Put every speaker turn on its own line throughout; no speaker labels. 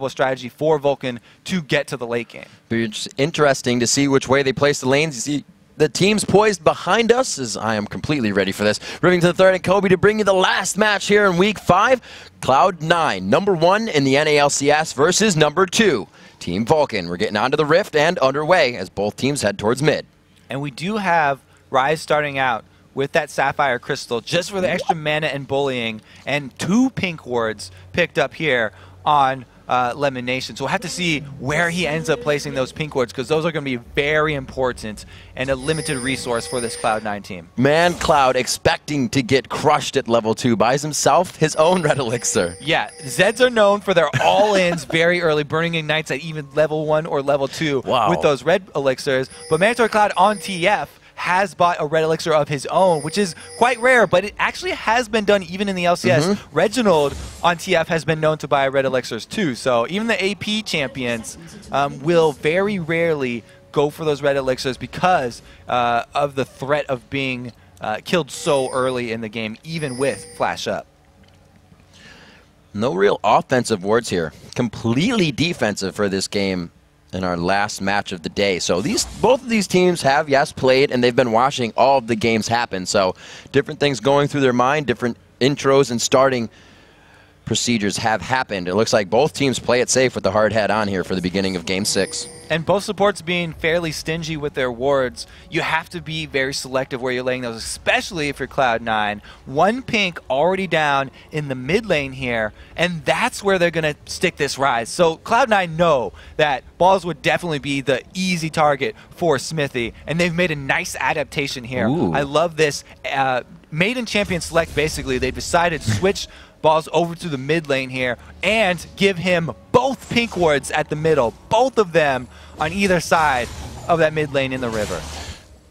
strategy for Vulcun to get to the late game.
It's interesting to see which way they place the lanes. You see the teams poised behind us, as I am completely ready for this. Moving to the third and Kobe to bring you the last match here in Week 5. Cloud9, #1 in the NALCS versus #2, Team Vulcun. We're getting onto the Rift and underway as both teams head towards mid.
And we do have Rise starting out with that Sapphire Crystal just for the extra mana and bullying, and 2 pink wards picked up here on Lemon Nation. So we'll have to see where he ends up placing those pink wards, because those are going to be very important and a limited resource for this Cloud9 team.
Man, Cloud expecting to get crushed at level 2, buys himself his own red elixir.
Yeah, Zeds are known for their all-ins very early, burning ignites at even level 1 or level 2 with those red elixirs. But Mandatory Cloud on TF has bought a red elixir of his own, which is quite rare, but it actually has been done even in the LCS. Reginald on TF has been known to buy red elixirs too, so even the AP champions will very rarely go for those red elixirs because of the threat of being killed so early in the game, even with Flash Up.
No real offensive wards here. Completely defensive for this game in our last match of the day. So both of these teams have, yes, played, and they've been watching all of the games happen. So different things going through their mind, different intros and starting procedures have happened. It looks like both teams play it safe with the hard hat on here for the beginning of Game 6.
And both supports being fairly stingy with their wards, you have to be very selective where you're laying those, especially if you're Cloud9. 1 pink already down in the mid lane here, and that's where they're going to stick this Rise. So Cloud9 know that Balls would definitely be the easy target for Smithy, and they've made a nice adaptation here. I love this. Maiden Champion Select, basically, they decided to switch Balls over to the mid lane here and give him both pink wards at the middle, both of them on either side of that mid lane in the river.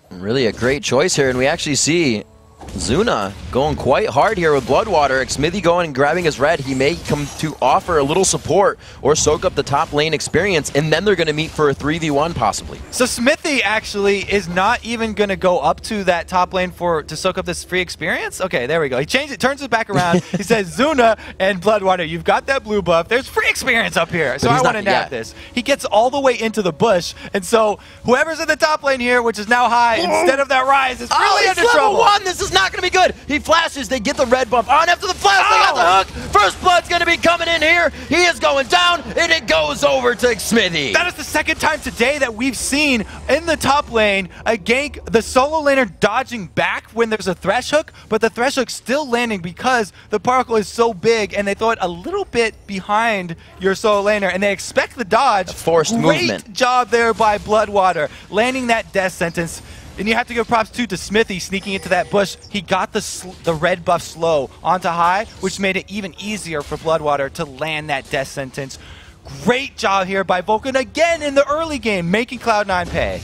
Really a great choice here, and we actually see Zuna going quite hard here with Bloodwater. Smithy going and grabbing his red. He may come to offer a little support or soak up the top lane experience, and then they're going to meet for a 3v1 possibly.
So Smithy actually is not even going to go up to that top lane to soak up this free experience? Okay, there we go. He changed it, turns it back around. He says, Zuna and Bloodwater, you've got that blue buff. There's free experience up here. So I want to nab this. He gets all the way into the bush, and so whoever's in the top lane here, which is now high, instead of that Rise, is really under trouble.
Level 1. This is not going to be good. He flashes. They get the red buff on after the flash. They got the hook. First blood's going to be coming in here. He is going down, and it goes over to Smithy.
That is the second time today that we've seen in the top lane a gank, the solo laner dodging back when there's a thresh hook, but the thresh hook still landing because the particle is so big, and they throw it a little bit behind your solo laner, and they expect the dodge.
A forced movement.
Great job there by Bloodwater, landing that death sentence. And you have to give props too to Smithy sneaking into that bush. He got the red buff slow onto high, which made it even easier for Bloodwater to land that death sentence. Great job here by Vulcun again in the early game, making Cloud9 pay.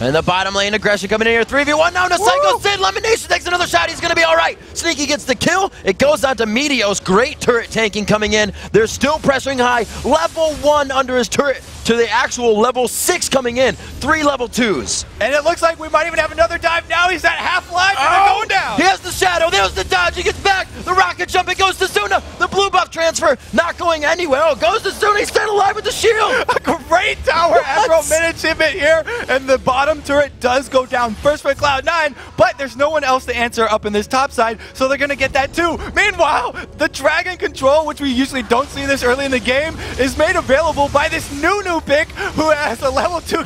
And the bottom lane aggression coming in here. 3v1 now to Psycho Sid. Lemon Nation takes another shot. He's going to be all right. Sneaky gets the kill. It goes on to Meteos. Great turret tanking coming in. They're still pressuring high. Level 1 under his turret to the actual level 6 coming in. 3 level 2s.
And it looks like we might even have another dive now. He's at half life and they're going down.
He has the shadow. There's the dodge. He gets back. The rocket jump. It goes to Sona. The blue buff transfer. Not going anywhere. Oh, goes to Sona. He's still alive with the shield.
A great tower aggro mid achievement here. And the bottom turret does go down first for Cloud9, but there's no one else to answer up in this top side, so they're going to get that too. Meanwhile, the Dragon control, which we usually don't see this early in the game, is made available by this new pick who has a level 2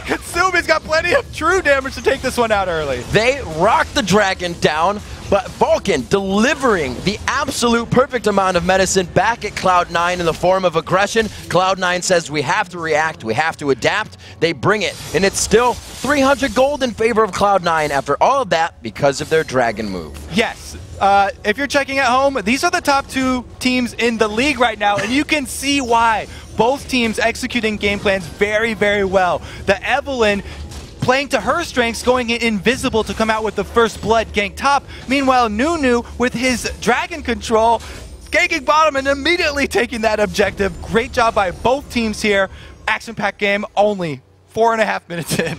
consume. He's got plenty of true damage to take this one out early.
They rock the Dragon down, but Vulcun delivering the absolute perfect amount of medicine back at Cloud9 in the form of aggression. Cloud9 says we have to react, we have to adapt. They bring it, and it's still 300 gold in favor of Cloud9 after all of that because of their Dragon move.
Yes. If you're checking at home, these are the top 2 teams in the league right now, and you can see why. Both teams executing game plans very, very well. The Evelyn playing to her strengths, going invisible to come out with the first blood gank top. Meanwhile, Nunu with his Dragon control, ganking bottom and immediately taking that objective. Great job by both teams here. Action-packed game, only 4.5 minutes in.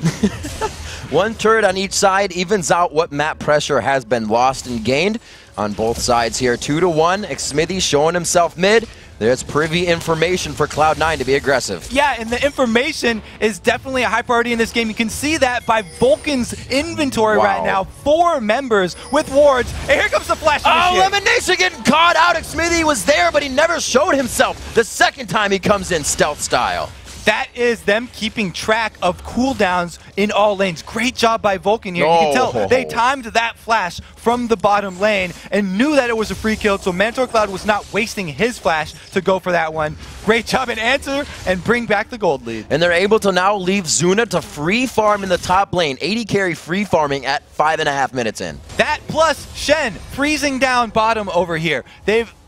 1 turret on each side evens out what map pressure has been lost and gained on both sides here. 2-1. Smithy showing himself mid. There's privy information for Cloud9 to be aggressive.
Yeah, and the information is definitely a high priority in this game. You can see that by Vulcan's inventory right now. 4 members with wards. And here comes the flash.
Oh, elimination getting caught out. Smithy was there, but he never showed himself the second time he comes in stealth style.
That is them keeping track of cooldowns in all lanes. Great job by Vulcan here. You can tell they timed that flash from the bottom lane and knew that it was a free kill, so Mantor Cloud was not wasting his flash to go for that one. Great job and answer and bring back the gold lead.
And they're able to now leave Zuna to free farm in the top lane. 80 carry free farming at 5.5 minutes in.
That plus Shen freezing down bottom over here.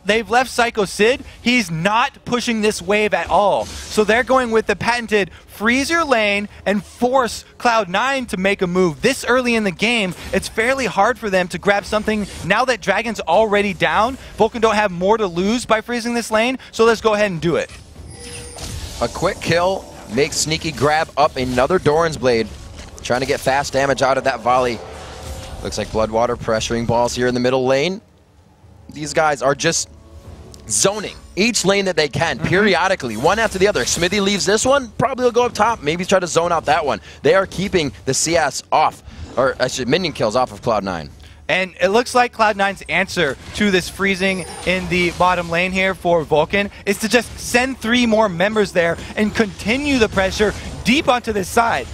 They've left Psycho Sid. He's not pushing this wave at all. So they're going with the patented freeze your lane and force Cloud9 to make a move. This early in the game, it's fairly hard for them to grab something now that Dragon's already down. Vulcan don't have more to lose by freezing this lane, so let's go ahead and do it.
A quick kill makes Sneaky grab up another Doran's Blade, trying to get fast damage out of that volley. Looks like Bloodwater pressuring balls here in the middle lane. These guys are just zoning each lane that they can periodically, one after the other. Smithy leaves this one, probably will go up top, maybe try to zone out that one. They are keeping the CS off, or actually minion kills off of Cloud9.
And it looks like Cloud9's answer to this freezing in the bottom lane here for Vulcan is to just send 3 more members there and continue the pressure deep onto this side.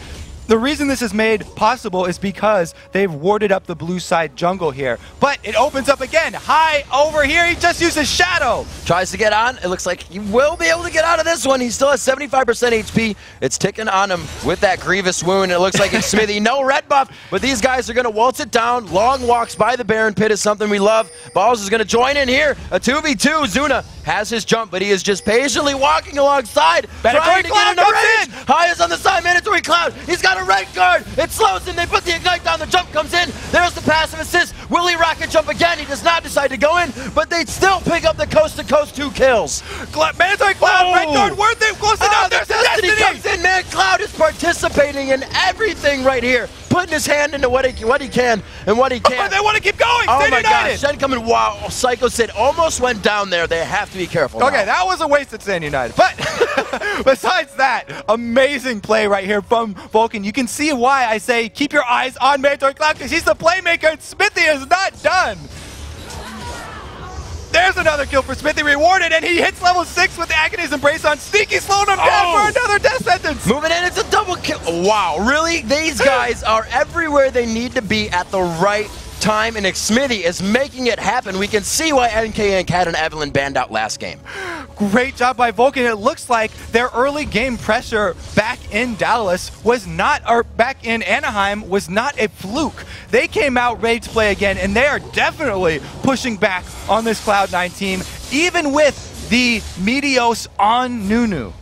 The reason this is made possible is because they've warded up the blue side jungle here. But it opens up again. High over here. He just uses Shadow.
Tries to get on. It looks like he will be able to get out of this one. He still has 75% HP. It's ticking on him with that grievous wound. It looks like it's Smithy. No red buff, but these guys are going to waltz it down. Long walks by the Baron Pit is something we love. Balls is going to join in here. A 2v2. Zuna has his jump, but he is just patiently walking alongside. Trying to get into range. High is on the side. Mandatory Cloud. He's got a red guard. It slows him. They put the ignite down. The jump comes in. There's the passive assist. Will he rocket jump again? He does not decide to go in, but they still pick up the coast-to-coast 2 kills.
Mandatory Cloud, red guard worth it. Close enough. There's Destiny
comes in, man. Cloud is participating in everything right here, putting his hand into what he can and what he can't.
They want to keep going.
Oh my gosh. Shen coming. Wow. Psycho Sid almost went down there. They have to be careful
Okay,
now.
that was a waste at Stand United. But besides that, amazing play right here from Vulcan. You can see why I say keep your eyes on Mandatory Cloud, because he's the playmaker and Smithy is not done. There's another kill for Smithy rewarded, and he hits level 6 with the Agony's Embrace on Sneaky, slowing him down for another death sentence.
Moving in, it's a double kill. Wow, really? These guys are everywhere they need to be at the right time, and Smithy is making it happen. We can see why NK and Cat and Evelyn banned out last game.
Great job by Vulcan. It looks like their early game pressure back in Dallas was not, or back in Anaheim was not a fluke. They came out ready to play again, and they are definitely pushing back on this Cloud9 team, even with the Meteos on Nunu.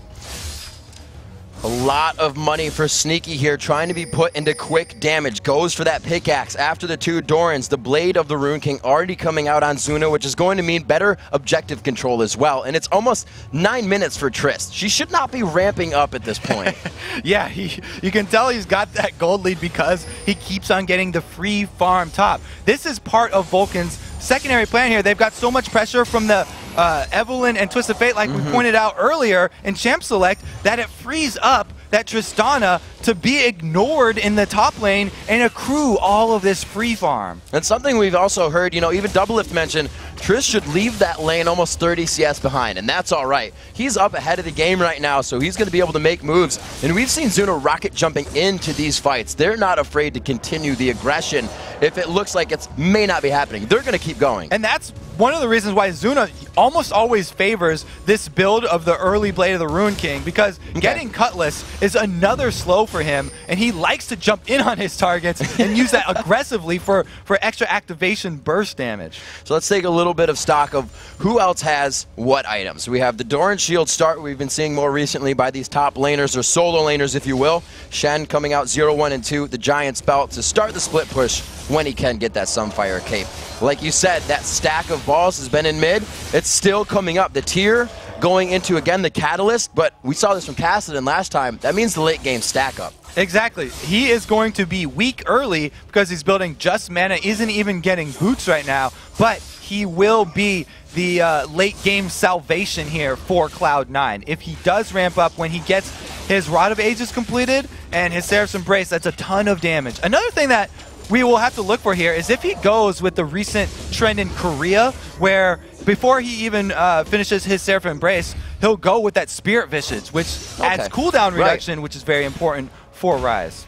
A lot of money for Sneaky here, trying to be put into quick damage. Goes for that pickaxe after the 2 Dorans. The Blade of the Rune King already coming out on Zuna, which is going to mean better objective control as well. And it's almost 9 minutes for Trist. She should not be ramping up at this point.
Yeah, you can tell he's got that gold lead because he keeps on getting the free farm top. This is part of Vulcan's secondary plan here. They've got so much pressure from the Evelyn and Twisted Fate, like we pointed out earlier in Champ Select, that it frees up that Tristana to be ignored in the top lane and accrue all of this free farm.
And something we've also heard, you know, even Doublelift mentioned, Trish should leave that lane almost 30 CS behind, and that's all right. He's up ahead of the game right now, so he's going to be able to make moves. And we've seen Zuna rocket jumping into these fights. They're not afraid to continue the aggression. If it looks like it may not be happening, they're going to keep going.
And that's one of the reasons why Zuna almost always favors this build of the early Blade of the Rune King, because getting Cutlass is another slow for him, and he likes to jump in on his targets and use that aggressively for extra activation burst damage.
So let's take a little bit of stock of who else has what items. We have the Doran Shield start we've been seeing more recently by these top laners, or solo laners if you will. Shen coming out 0, 1, and 2, the Giant's Belt to start the split push when he can get that Sunfire Cape. Like you said, that stack of balls has been in mid. It's still coming up. The tier going into, again, the Catalyst, but we saw this from Kassadin last time. That means the late game stack up.
Exactly. He is going to be weak early because he's building just mana, isn't even getting boots right now, but he will be the late game salvation here for Cloud9. If he does ramp up when he gets his Rod of Ages completed and his Seraph's Embrace, that's a ton of damage. Another thing that we will have to look for here is if he goes with the recent trend in Korea, where before he even finishes his Seraph's Embrace, he'll go with that Spirit Visage, which adds cooldown reduction, which is very important for Ryze.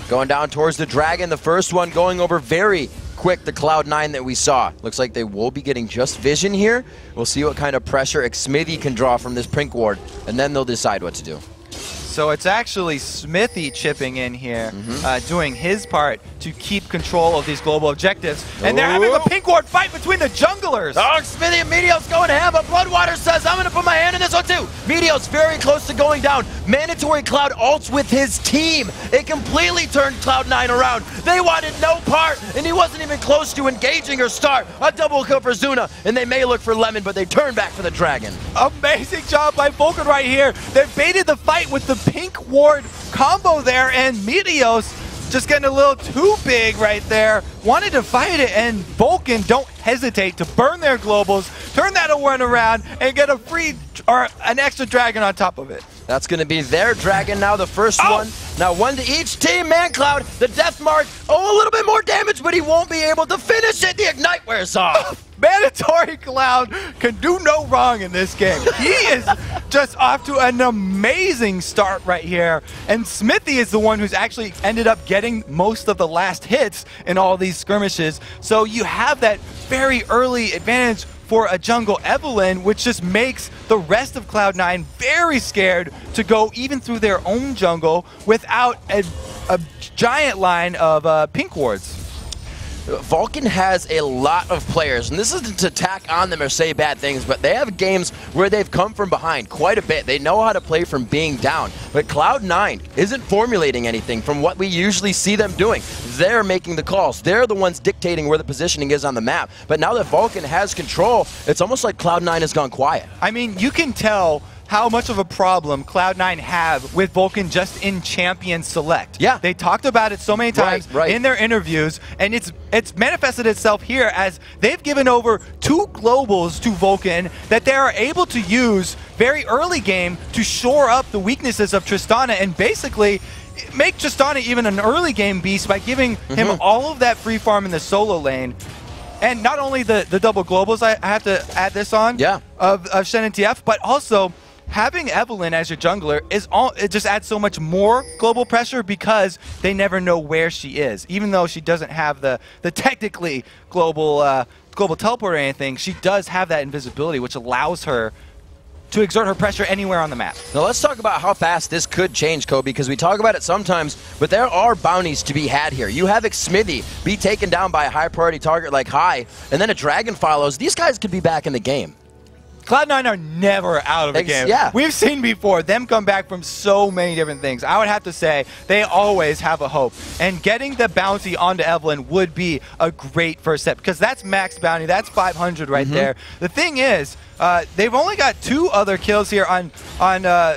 Going down towards the Dragon, the first one going over very quick, the Cloud9 that we saw. Looks like they will be getting just vision here. We'll see what kind of pressure Xmithy can draw from this Pink Ward, and then they'll decide what to do.
So it's actually Smithy chipping in here, doing his part to keep control of these global objectives. And they're having a Pink Ward fight between the junglers.
Oh, Smithy and Meteos going ham, but Bloodwater says, I'm going to put my hand in this one too. Meteos very close to going down. Mandatory Cloud ults with his team. It completely turned Cloud9 around. They wanted no part, and he wasn't even close to engaging or start. A double kill for Zuna, and they may look for Lemon, but they turn back for the Dragon.
Amazing job by Vulcun right here. They baited the fight with the Pink Ward combo there, and Meteos just getting a little too big right there. Wanted to fight it, and Vulcun don't hesitate to burn their globals, turn that one around, and get a free or an extra dragon on top of it.
That's going to be their Dragon now, the first one. Now one to each team. ManCloud, the Death Mark. Oh, a little bit more damage, but he won't be able to finish it. The Ignite wears off.
Mandatory Cloud can do no wrong in this game. He is just off to an amazing start right here. And Smithy is the one who's actually ended up getting most of the last hits in all these skirmishes. So you have that very early advantage for a jungle Evelynn, which just makes the rest of Cloud9 very scared to go even through their own jungle without a giant line of Pink Wards.
Vulcun has a lot of players, and this isn't to tack on them or say bad things, but they have games where they've come from behind quite a bit. They know how to play from being down, but Cloud9 isn't formulating anything from what we usually see them doing. They're making the calls. They're the ones dictating where the positioning is on the map. But now that Vulcun has control, it's almost like Cloud9 has gone quiet.
I mean, you can tell how much of a problem Cloud9 have with Vulcun just in Champion Select.
Yeah.
They talked about it so many times in their interviews, and it's manifested itself here as they've given over 2 globals to Vulcun that they are able to use very early game to shore up the weaknesses of Tristana and basically make Tristana even an early game beast by giving him all of that free farm in the solo lane. And not only the double globals, I have to add this on, of Shen and TF, but also having Evelynn as your jungler it just adds so much more global pressure because they never know where she is. Even though she doesn't have the technically global teleport or anything, she does have that invisibility, which allows her to exert her pressure anywhere on the map.
Now let's talk about how fast this could change, Kobe, because we talk about it sometimes, but there are bounties to be had here. You have Xmithy be taken down by a high priority target like Hai, and then a Dragon follows. These guys could be back in the game.
Cloud9 are never out of the game.
Yeah.
We've seen before them come back from so many different things. I would have to say they always have a hope. And getting the bounty onto Evelynn would be a great first step because that's max bounty. That's 500 right there. The thing is, they've only got 2 other kills here on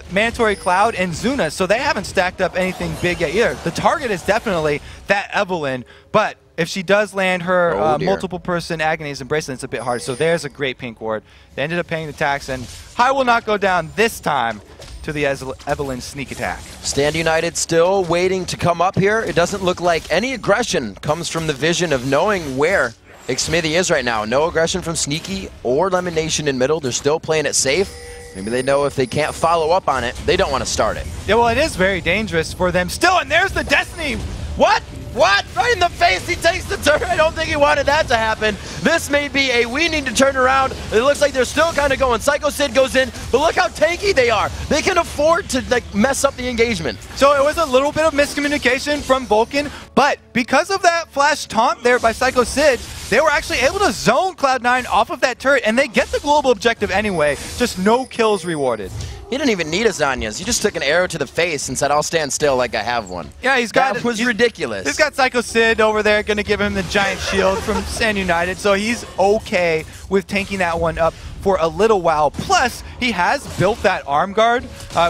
Mandatory Cloud and Zuna, so they haven't stacked up anything big yet either. The target is definitely that Evelynn, but if she does land her multiple person Agony's Embrace, then it's a bit hard. So there's a great Pink Ward. They ended up paying the tax, and Hai will not go down this time to the Evelynn sneak attack.
Stand United still waiting to come up here. It doesn't look like any aggression comes from the vision of knowing where Xmithy is right now. No aggression from Sneaky or Lemon Nation in middle. They're still playing it safe. Maybe they know if they can't follow up on it, they don't want to start it.
Yeah, well, it is very dangerous for them still, and there's the Destiny.
What? What? Right in the face, he takes the turn. I don't think he wanted that to happen. This may be a we need to turn around. It looks like they're still kind of going. Psycho Sid goes in, but look how tanky they are. They can afford to mess up the engagement.
So it was a little bit of miscommunication from Vulcun, but because of that flash taunt there by Psycho Sid, they were actually able to zone Cloud9 off of that turret, and they get the global objective anyway, just no kills rewarded.
He didn't even need a Zanya's. He just took an arrow to the face and said, I'll stand still like I have one.
Yeah,
that was ridiculous.
He's got Psycho Sid over there, going to give him the giant shield from Stand United, so he's okay with tanking that one up for a little while. Plus, he has built that arm guard,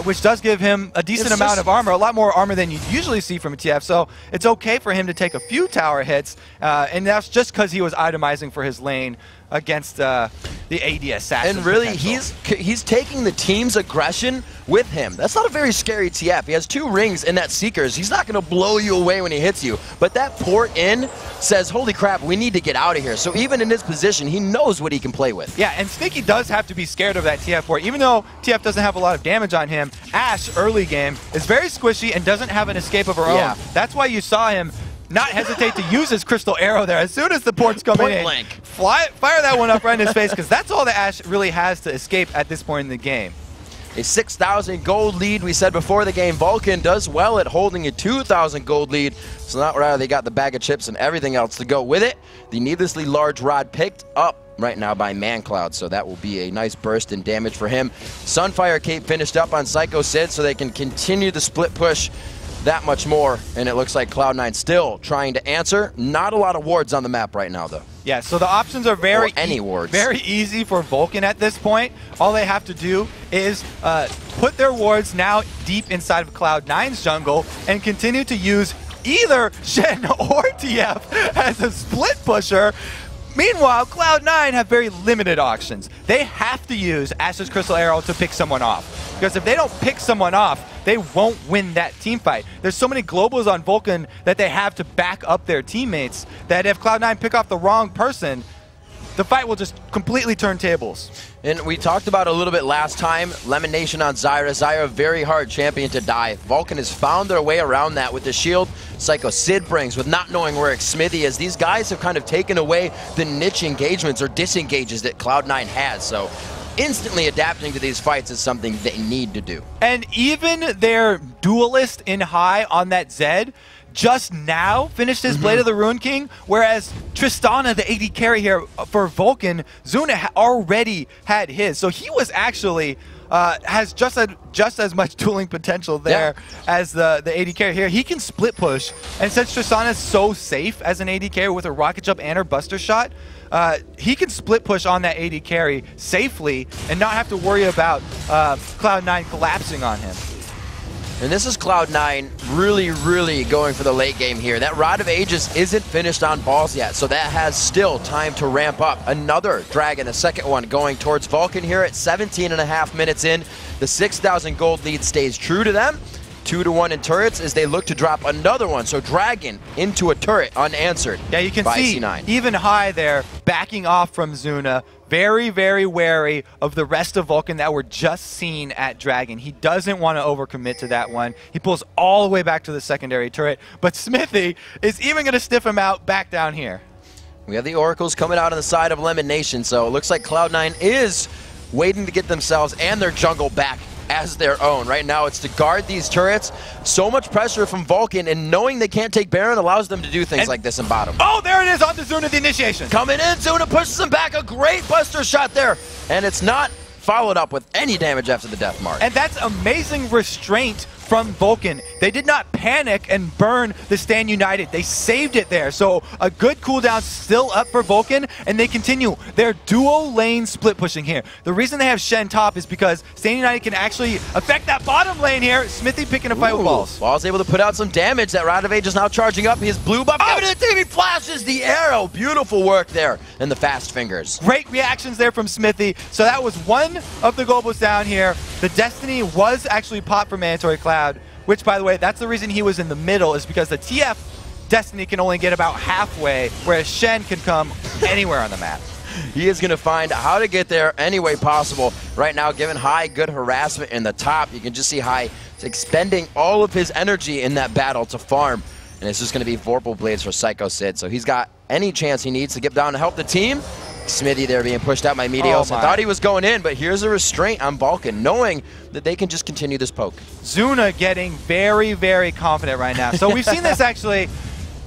which does give him a decent amount of armor, a lot more armor than you usually see from a TF, so it's okay for him to take a few tower hits, and that's just because he was itemizing for his lane against the AD assassin.
And really,
potential.
he's taking the team's aggression with him. That's not a very scary TF. He has 2 rings in that Seekers. He's not going to blow you away when he hits you. But that port in says, holy crap, we need to get out of here. So even in this position, he knows what he can play with.
Yeah, and Sneaky does have to be scared of that TF port. Even though TF doesn't have a lot of damage on him, Ashe, early game, is very squishy and doesn't have an escape of her own. That's why you saw him not hesitate to use his crystal arrow there. As soon as the port's coming in, fire that one up right in his face, because that's all that Ashe really has to escape at this point in the game.
A 6,000 gold lead, we said before the game. Vulcun does well at holding a 2,000 gold lead. So not rather they got the bag of chips and everything else to go with it. The needlessly large rod picked up right now by ManCloud, so that will be a nice burst in damage for him. Sunfire Cape finished up on Psycho Sid, so they can continue the split push that much more, and it looks like Cloud9 still trying to answer. Not a lot of wards on the map right now, though.
Yeah, so the options are very easy for Vulcun at this point. All they have to do is put their wards now deep inside of Cloud9's jungle and continue to use either Shen or TF as a split pusher. Meanwhile, Cloud9 have very limited options. They have to use Ashe's Crystal Arrow to pick someone off. Because if they don't pick someone off, they won't win that team fight. There's so many globals on Vulcun that they have to back up their teammates that if Cloud9 pick off the wrong person, the fight will just completely turn tables.
And we talked about a little bit last time, Lemon Nation on Zyra. Zyra, a very hard champion to die. Vulcun has found their way around that with the shield Psycho Sid brings, with not knowing where Smithy is. These guys have kind of taken away the niche engagements or disengages that Cloud9 has. So instantly adapting to these fights is something they need to do.
And even their duelist in high on that Zed just now finished his Blade of the Ruin King, whereas Tristana, the AD carry here for Vulcun, Zuna already had his. So he was actually has just as much dueling potential there as the AD carry here. He can split push, and since Tristana is so safe as an AD carry with a rocket jump and her buster shot, he can split push on that AD carry safely and not have to worry about Cloud9 collapsing on him.
And this is Cloud9 really going for the late game here. That Rod of Ages isn't finished on balls yet, so that has still time to ramp up. Another Dragon, a second one, going towards Vulcun here at 17.5 minutes in. The 6,000 gold lead stays true to them. 2-1 in turrets as they look to drop another one. So Dragon into a turret unanswered.
Yeah, you can see
C9.
Even high there, backing off from Zuna. Very wary of the rest of Vulcun that were just seen at Dragon. He doesn't want to overcommit to that one. He pulls all the way back to the secondary turret, but Smithy is even going to sniff him out back down here.
We have the Oracles coming out on the side of Lemon Nation, so it looks like Cloud9 is waiting to get themselves and their jungle back as their own. Right now it's to guard these turrets. So much pressure from Vulcun, and knowing they can't take Baron allows them to do things like this in bottom.
Oh, there it is on the Zuna, the initiation.
Coming in, Zuna pushes him back. A great buster shot there, and it's not followed up with any damage after the death mark.
And that's amazing restraint from Vulcun. They did not panic and burn the Stand United. They saved it there. So a good cooldown still up for Vulcun, and they continue their dual lane split pushing here. The reason they have Shen top is because Stand United can actually affect that bottom lane here. Smithy picking a fight with Balls.
Ball's able to put out some damage. That Rod of Age is now charging up. His blue buff. Oh, he flashes the arrow. Beautiful work there. And the fast fingers.
Great reactions there from Smithy. So that was one of the globals down here. The Destiny was actually popped for Mandatory Cloud, which, by the way, that's the reason he was in the middle, is because the TF Destiny can only get about halfway, whereas Shen can come anywhere on the map.
He is going to find how to get there any way possible. Right now, given High good harassment in the top, you can just see High expending all of his energy in that battle to farm. And it's just going to be Vorpal Blades for Psycho Sid. So he's got any chance he needs to get down and help the team. Smithy there being pushed out by Meteos. I thought he was going in, but here's a restraint on Vulcun, knowing that they can just continue this poke.
Zuna getting very confident right now. So we've seen this actually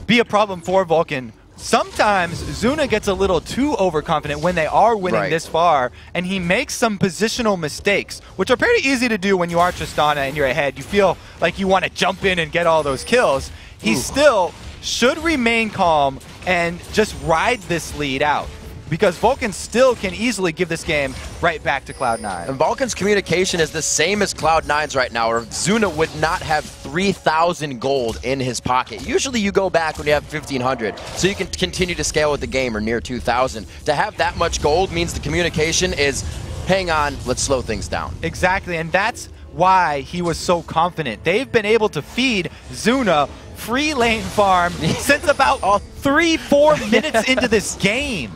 be a problem for Vulcun. Sometimes Zuna gets a little too overconfident when they are winning this far, and he makes some positional mistakes, which are pretty easy to do when you are Tristana and you're ahead. You feel like you want to jump in and get all those kills. He still should remain calm and just ride this lead out, because Vulcun still can easily give this game right back to Cloud9.
And Vulcan's communication is the same as Cloud9's right now, or Zuna would not have 3,000 gold in his pocket. Usually you go back when you have 1,500, so you can continue to scale with the game, or near 2,000. To have that much gold means the communication is, hang on, let's slow things down.
Exactly, and that's why he was so confident. They've been able to feed Zuna free lane farm since about 3-4 minutes into this game.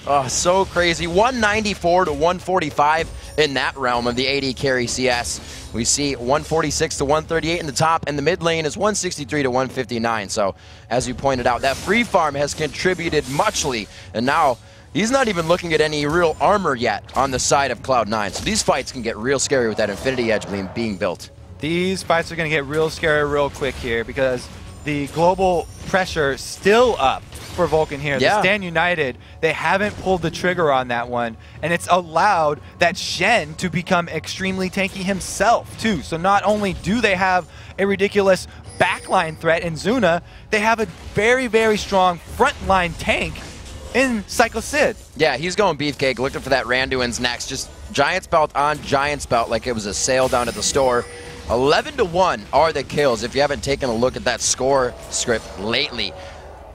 Oh, so crazy. 194 to 145 in that realm of the AD carry CS. We see 146 to 138 in the top, and the mid lane is 163 to 159. So, as you pointed out, that free farm has contributed muchly, and now he's not even looking at any real armor yet on the side of Cloud9. So these fights can get real scary with that Infinity Edge being built.
These fights are going to get real scary real quick here because the global pressure still up for Vulcun here.
Yeah.
The Stand United, they haven't pulled the trigger on that one, and it's allowed that Shen to become extremely tanky himself too. So not only do they have a ridiculous backline threat in Zuna, they have a very, very strong frontline tank in Cycle Sid.
Yeah, he's going beefcake, looking for that Randuin's next. Just Giant's Belt on Giant's Belt like it was a sale down at the store. 11 to 1 are the kills. If you haven't taken a look at that score script lately,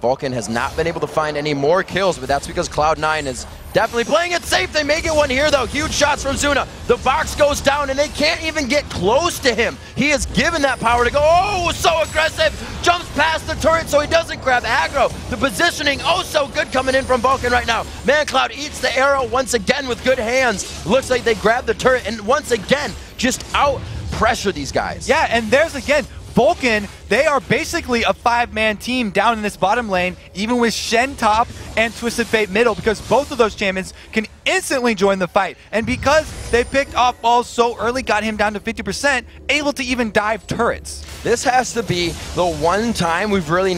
Vulcun has not been able to find any more kills, but that's because Cloud9 is definitely playing it safe. They may get one here, though. Huge shots from Zuna. The box goes down, and they can't even get close to him. He is given that power to go. Oh, so aggressive. Jumps past the turret, so he doesn't grab aggro. The positioning, oh, so good coming in from Vulcun right now. ManCloud eats the arrow once again with good hands. Looks like they grab the turret, and once again, just out-pressure these guys.
Yeah, and there's, again, Vulcun, they are basically a 5-man team down in this bottom lane, even with Shen top and Twisted Fate middle, because both of those champions can instantly join the fight. And because they picked off balls so early, got him down to 50%, able to even dive turrets.
This has to be the one time we've really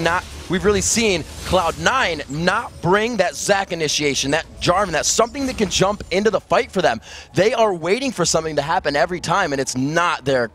seen Cloud9 not bring that Zac initiation, that Jarvan, that's something that can jump into the fight for them. They are waiting for something to happen every time, and it's not their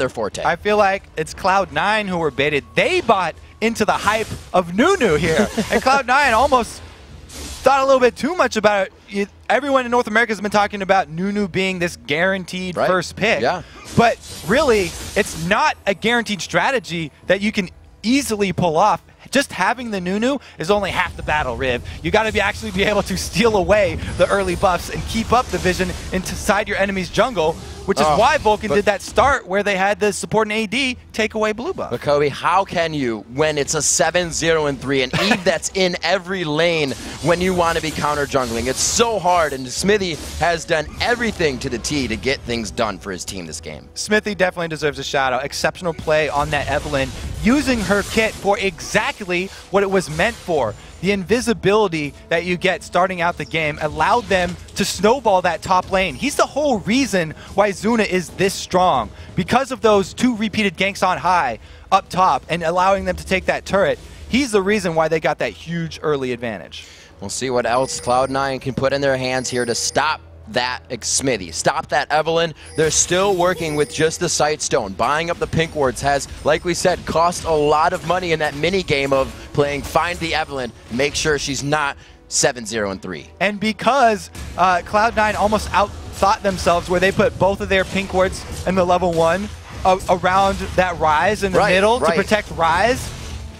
forte.
I feel like it's Cloud9 who were baited. They bought into the hype of Nunu here. And Cloud9 almost thought a little bit too much about it. Everyone in North America has been talking about Nunu being this guaranteed first pick.
Yeah.
But really, it's not a guaranteed strategy that you can easily pull off. Just having the Nunu is only half the battle, Riv. You got to actually be able to steal away the early buffs and keep up the vision inside your enemy's jungle, which is why Vulcun did that start where they had the support and AD take away blue buff.
But Kobe, how can you, when it's a 7-0-3, an Eve that's in every lane when you want to be counter jungling? It's so hard, and Smithy has done everything to the T to get things done for his team this game.
Smithy definitely deserves a shout out. Exceptional play on that Evelynn, using her kit for exactly what it was meant for. The invisibility that you get starting out the game allowed them to snowball that top lane. He's the whole reason why Zuna is this strong. Because of those 2 repeated ganks on high up top and allowing them to take that turret, he's the reason why they got that huge early advantage.
We'll see what else Cloud9 can put in their hands here to stop that Smithy. Stop that Evelynn. They're still working with just the Sightstone. Buying up the pink wards has, like we said, cost a lot of money in that mini game of playing Find the Evelynn, make sure she's not 7-0-3.
And because Cloud9 almost outthought themselves where they put both of their pink wards in the level 1 around that Ryze in the middle to protect Ryze,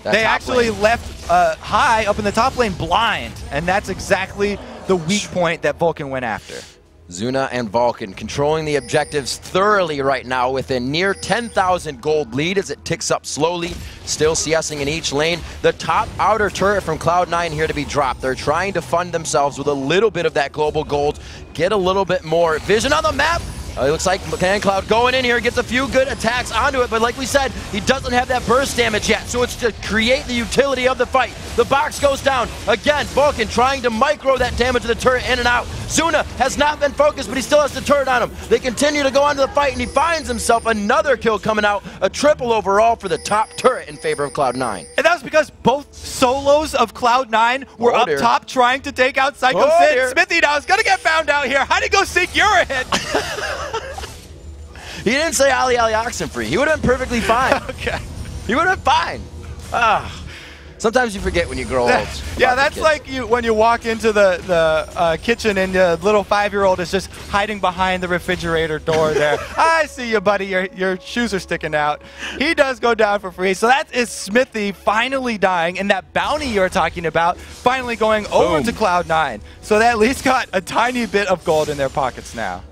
they actually left high up in the top lane blind, and that's exactly the weak point that Vulcun went after.
Zuna and Vulcun controlling the objectives thoroughly right now with a near 10,000 gold lead as it ticks up slowly, still CSing in each lane. The top outer turret from Cloud9 here to be dropped. They're trying to fund themselves with a little bit of that global gold, get a little bit more vision on the map. It looks like ManCloud going in here, gets a few good attacks onto it, but like we said, he doesn't have that burst damage yet, so it's to create the utility of the fight. The box goes down. Again, Vulcun trying to micro that damage to the turret in and out. Zuna has not been focused, but he still has the turret on him. They continue to go on to the fight, and he finds himself another kill coming out, a triple overall for the top turret in favor of Cloud9.
And that was because both solos of Cloud9 were up top trying to take out Psycho Sid. Smithy now is going to get found out here. How'd he go seek your hit?
He didn't say Ali Oxenfree. He would have been perfectly fine.
Okay.
He would have been fine. Sometimes you forget when you grow old.
Yeah, that's like when you walk into the kitchen and the little 5-year-old is just hiding behind the refrigerator door there. I see you, buddy. Your shoes are sticking out. He does go down for free. So that is Smithy finally dying, and that bounty you're talking about finally going over to Cloud9. So they at least got a tiny bit of gold in their pockets now.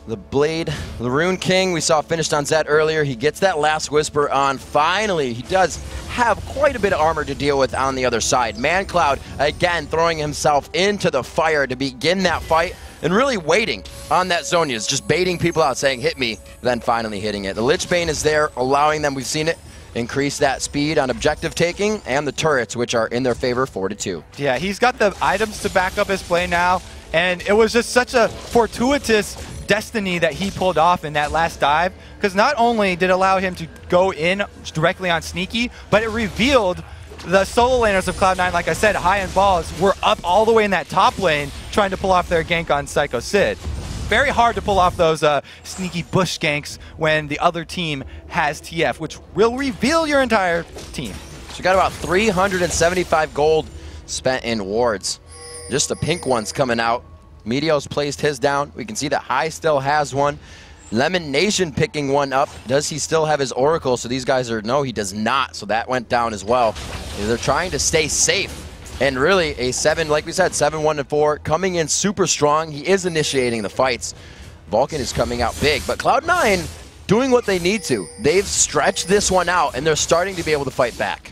The Blade, the Rune King, we saw finished on Zed earlier. He gets that last Whisper on. Finally, he does have quite a bit of armor to deal with on the other side. ManCloud, again, throwing himself into the fire to begin that fight and really waiting on that Zhonya's, just baiting people out, saying, hit me, then finally hitting it. The Lich Bane is there, allowing them, we've seen it, increase that speed on objective taking, and the turrets, which are in their favor, 4-2.
Yeah, he's got the items to back up his play now, and it was just such a fortuitous destiny that he pulled off in that last dive, because not only did it allow him to go in directly on Sneaky, but it revealed the solo laners of Cloud9, like I said, High and Balls, were up all the way in that top lane trying to pull off their gank on Psycho Sid. Very hard to pull off those sneaky bush ganks when the other team has TF, which will reveal your entire team.
So you got about 375 gold spent in wards. Just the pink ones coming out. Meteo's placed his down. We can see that High still has one. Lemon Nation picking one up. Does he still have his Oracle? So these guys are, no, he does not. So that went down as well. They're trying to stay safe. And really a 7, like we said, 7-1-4, coming in super strong. He is initiating the fights. Vulcun is coming out big, but Cloud9 doing what they need to. They've stretched this one out, and they're starting to be able to fight back.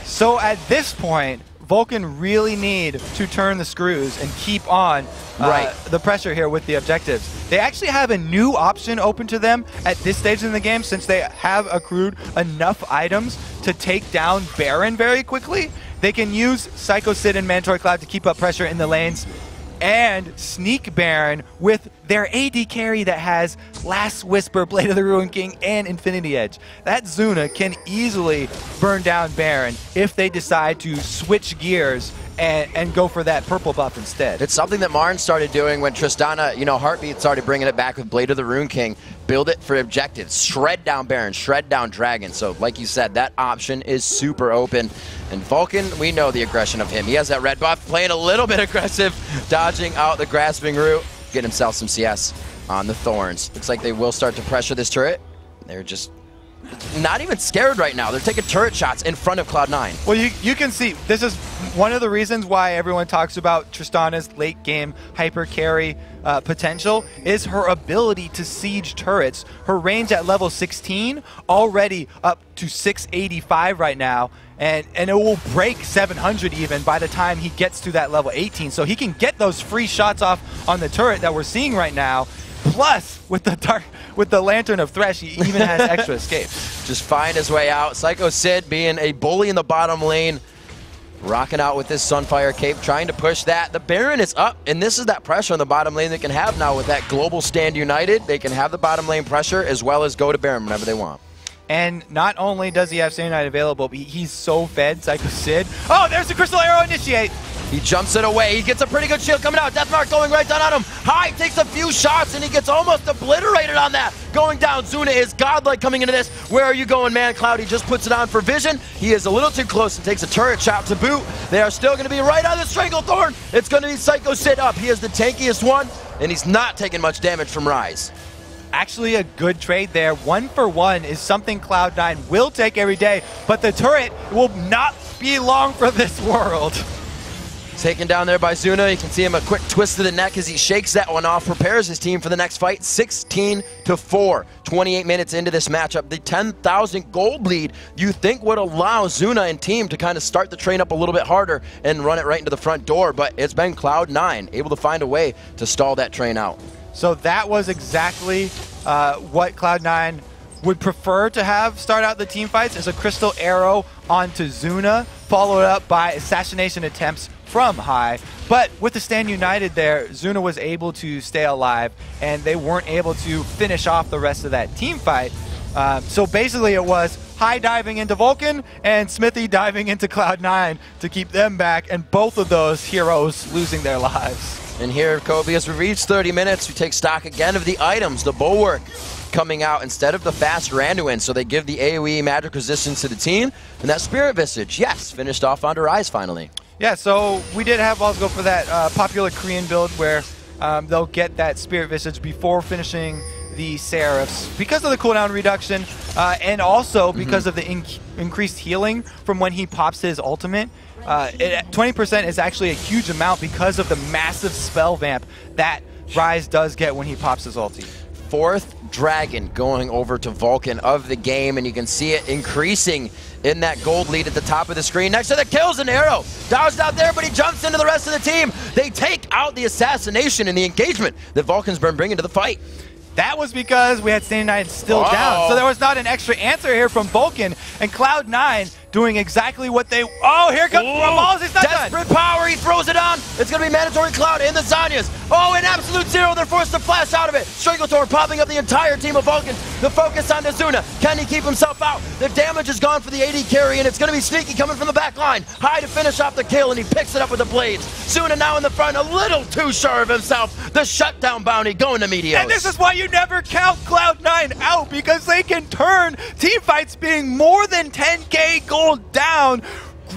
So at this point, Vulcun really need to turn the screws and keep on the pressure here with the objectives. They actually have a new option open to them at this stage in the game, since they have accrued enough items to take down Baron very quickly. They can use Psycho Sid and Mandatory Cloud to keep up pressure in the lanes and sneak Baron with their AD carry that has Last Whisper, Blade of the Ruin King, and Infinity Edge. That Zuna can easily burn down Baron if they decide to switch gears and go for that purple buff instead.
It's something that Marn started doing when Tristana, you know, Heartbeat started bringing it back with Blade of the Rune King. Build it for objectives. Shred down Baron, shred down Dragon. So like you said, that option is super open. And Vulcun, we know the aggression of him. He has that red buff, playing a little bit aggressive, dodging out the grasping root, getting himself some CS on the Thorns. Looks like they will start to pressure this turret. They're just not even scared right now. They're taking turret shots in front of Cloud9.
Well, you can see, this is one of the reasons why everyone talks about Tristana's late game hyper carry potential is her ability to siege turrets. Her range at level 16 already up to 685 right now, and it will break 700 even by the time he gets to that level 18. So he can get those free shots off on the turret that we're seeing right now. Plus, with the Lantern of Thresh, he even has extra escapes.
Just find his way out. Psycho Sid being a bully in the bottom lane, rocking out with his Sunfire Cape, trying to push that. The Baron is up, and this is that pressure on the bottom lane they can have now with that global stand united. They can have the bottom lane pressure as well as go to Baron whenever they want.
And not only does he have Stand United available, but he's so fed, Psycho Sid. Oh, there's the Crystal Arrow initiate.
He jumps it away. He gets a pretty good shield coming out. Deathmark going right down on him. High takes a few shots, and he gets almost obliterated on that. Going down, Zuna is godlike coming into this. Where are you going, man? Cloud, he just puts it on for vision. He is a little too close and takes a turret shot to boot. They are still going to be right on the Stranglethorn. It's going to be Psycho Sid up. He is the tankiest one, and he's not taking much damage from Rise.
Actually a good trade there. 1-for-1 is something Cloud9 will take every day, but the turret will not be long for this world.
Taken down there by Zuna. You can see him a quick twist to the neck as he shakes that one off, prepares his team for the next fight. 16-4, 28 minutes into this matchup. The 10,000 gold lead you think would allow Zuna and team to kind of start the train up a little bit harder and run it right into the front door, but it's been Cloud9 able to find a way to stall that train out.
So that was exactly what Cloud9 would prefer to have start out the team fights, is a Crystal Arrow onto Zuna, followed up by assassination attempts from High. But with the Stand United there, Zuna was able to stay alive, and they weren't able to finish off the rest of that team fight. So basically it was High diving into Vulcun and Smithy diving into Cloud9 to keep them back, and both of those heroes losing their lives.
And here, Kobe, as we reach 30 minutes, we take stock again of the items. The Bulwark coming out instead of the fast Randuin, so they give the AoE magic resistance to the team, and that Spirit Visage, yes, finished off onto Rise finally.
Yeah, so we did have Balls go for that popular Korean build where they'll get that Spirit Visage before finishing the Seraphs because of the cooldown reduction and also because of the increased healing from when he pops his ultimate. 20% is actually a huge amount because of the massive spell vamp that Rise does get when he pops his ulti.
4th Dragon going over to Vulcun of the game, and you can see it increasing in that gold lead at the top of the screen. Next to the kills, an arrow dodged out there, but he jumps into the rest of the team. They take out the assassination and the engagement that Vulcan's been bringing to the fight.
That was because we had Standing 9 still down, so there was not an extra answer here from Vulcun, and Cloud9 doing exactly what they... Oh, here comes Balls, he's not done!
Desperate power, he throws it on. It's going to be mandatory Cloud in the Zanyas. Oh, in absolute zero, they're forced to flash out of it. Strangletor popping up the entire team of Vulcun. The focus on Nazuna. Can he keep himself out? The damage is gone for the AD carry, and it's going to be Sneaky coming from the back line. High to finish off the kill, and he picks it up with the blades. Sona now in the front, a little too sure of himself. The shutdown bounty going to Meteos.
And this is why you never count Cloud9 out, because they can turn team fights being more than 10k gold down.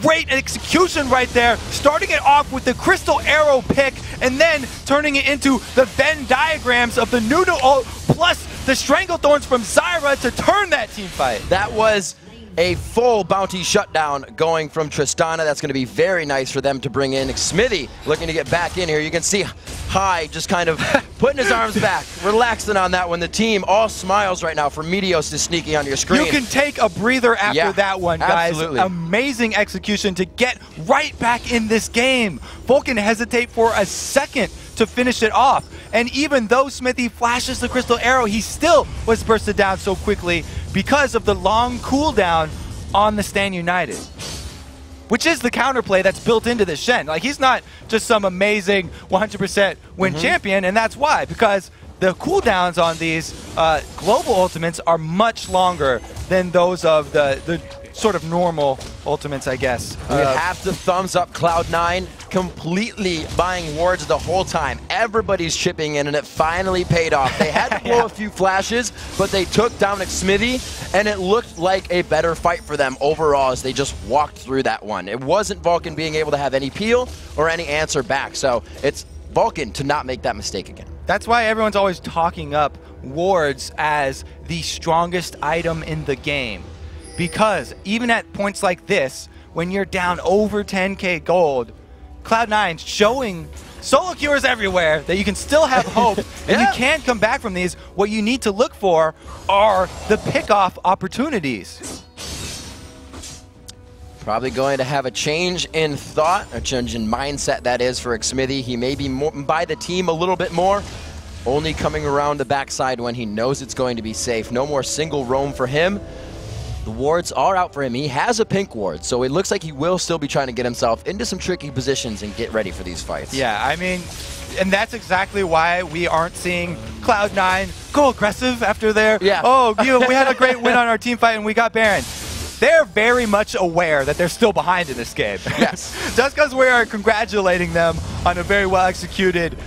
Great execution right there, starting it off with the Crystal Arrow pick and then turning it into the Venn diagrams of the Noodle ult plus the Stranglethorns from Zyra to turn that team fight.
That was a full bounty shutdown going from Tristana. That's going to be very nice for them to bring in. Smithy looking to get back in here. You can see High just kind of putting his arms back, relaxing on that one. The team all smiles right now for Meteos to Sneaky on your screen.
You can take a breather after that one, guys.
Absolutely.
Amazing execution to get right back in this game. Vulcun hesitate for a second to finish it off. And even though Smithy flashes the Crystal Arrow, he still was bursted down so quickly because of the long cooldown on the Stand United, which is the counterplay that's built into this Shen. Like, he's not just some amazing 100% win champion, and that's why, because the cooldowns on these global ultimates are much longer than those of the sort of normal ultimates, I guess.
We have to thumbs up Cloud9, completely buying wards the whole time. Everybody's chipping in, and it finally paid off. They had to blow a few flashes, but they took down Smithy, and it looked like a better fight for them overall as they just walked through that one. It wasn't Vulcun being able to have any peel or any answer back, so it's Vulcun to not make that mistake again.
That's why everyone's always talking up wards as the strongest item in the game. Because even at points like this, when you're down over 10k gold, Cloud9's showing solo cures everywhere that you can still have hope and you can come back from these. What you need to look for are the pick-off opportunities.
Probably going to have a change in thought, a change in mindset, that is, for Smithy. He may be by the team a little bit more, only coming around the backside when he knows it's going to be safe. No more single roam for him. The wards are out for him. He has a pink ward, so it looks like he will still be trying to get himself into some tricky positions and get ready for these fights.
Yeah, I mean, and that's exactly why we aren't seeing Cloud9 go aggressive after their, oh, we had a great win on our team fight and we got Baron. They're very much aware that they're still behind in this game.
Yes.
Just because we are congratulating them on a very well-executed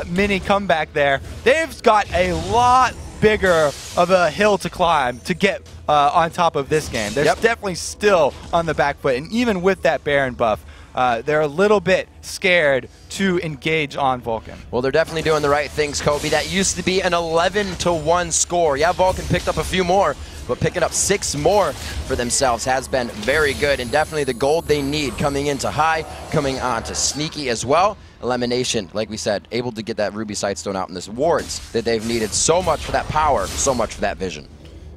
mini comeback there, they've got a lot bigger of a hill to climb to get on top of this game. They're definitely still on the back foot, and even with that Baron buff, they're a little bit scared to engage on Vulcun.
Well, they're definitely doing the right things, Kobe. That used to be an 11-1 score. Yeah, Vulcun picked up a few more, but picking up 6 more for themselves has been very good, and definitely the gold they need coming into High, coming on to Sneaky as well. Elimination, like we said, able to get that Ruby Sightstone out in this wards that they've needed so much for that power, so much for that vision.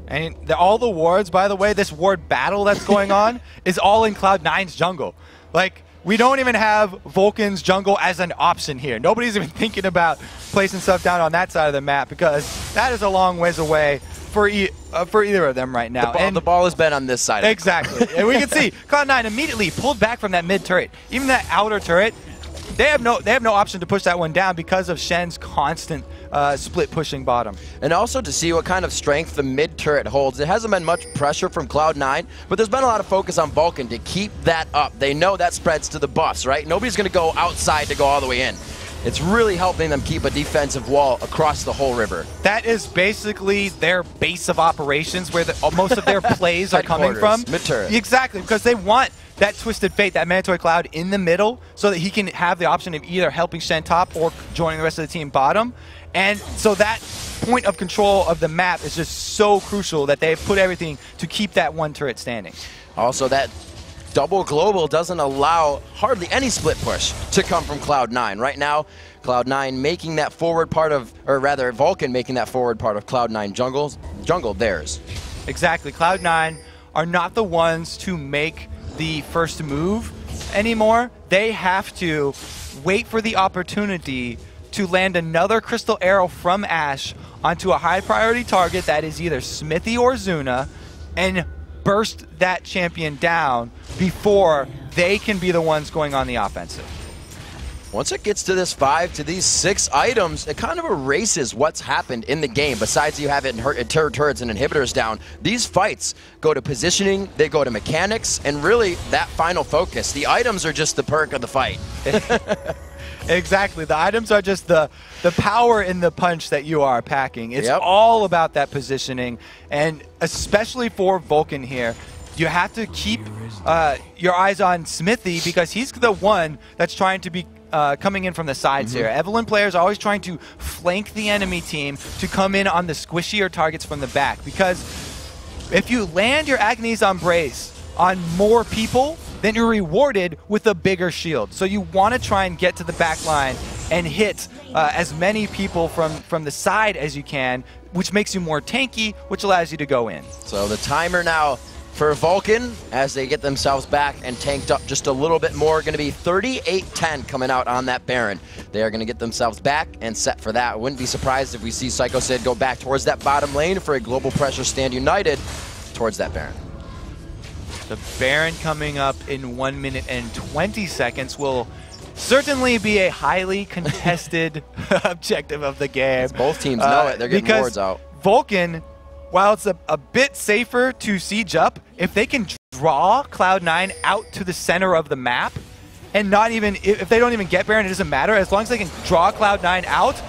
And all the wards, by the way, this ward battle that's going on is all in Cloud9's jungle. Like, we don't even have Vulcan's jungle as an option here. Nobody's even thinking about placing stuff down on that side of the map because that is a long ways away for either of them right now.
The ball has been on this side.
Exactly. And we can see Cloud9 immediately pulled back from that mid turret. Even that outer turret, they have no option to push that one down because of Shen's constant split pushing bottom.
And also to see what kind of strength the mid turret holds. There hasn't been much pressure from Cloud9, but there's been a lot of focus on Vulcun to keep that up. They know that spreads to the buffs, right? Nobody's going to go outside to go all the way in. It's really helping them keep a defensive wall across the whole river.
That is basically their base of operations, where most of their plays are coming from.
Mid-turret.
Exactly, because they want that Twisted Fate, that Mandatory Cloud in the middle, so that he can have the option of either helping Shen top or joining the rest of the team bottom. And so that point of control of the map is just so crucial that they've put everything to keep that one turret standing.
Also, that double global doesn't allow hardly any split push to come from Cloud9. Right now, Cloud9 making that forward part of, or rather Vulcun making that forward part of Cloud9 jungle theirs.
Exactly. Cloud9 are not the ones to make the first move anymore. They have to wait for the opportunity to land another crystal arrow from Ashe onto a high priority target that is either Smithy or Zuna, and burst that champion down before they can be the ones going on the offensive.
Once it gets to this 5 to these 6 items, it kind of erases what's happened in the game. Besides you have it in turrets and inhibitors down, these fights go to positioning, they go to mechanics, and really that final focus. The items are just the perk of the fight.
Exactly. The items are just the power in the punch that you are packing. It's all about that positioning, and especially for Vulcun here, you have to keep your eyes on Smithy, because he's the one that's trying to be coming in from the sides here. Evelyn players are always trying to flank the enemy team to come in on the squishier targets from the back, because if you land your Agnes Embrace on more people, then you're rewarded with a bigger shield. So you want to try and get to the back line and hit as many people from the side as you can, which makes you more tanky, which allows you to go in.
So the timer now for Vulcun, as they get themselves back and tanked up just a little bit more, going to be 38-10 coming out on that Baron. They are going to get themselves back and set for that. Wouldn't be surprised if we see Psycho Sid go back towards that bottom lane for a global pressure stand united towards that Baron.
The Baron coming up in 1 minute and 20 seconds will certainly be a highly contested objective of the game.
As both teams know it. They're getting wards out.
Vulcun, while it's a bit safer to siege up, if they can draw Cloud9 out to the center of the map, and not even, if they don't even get Baron, it doesn't matter. As long as they can draw Cloud9 out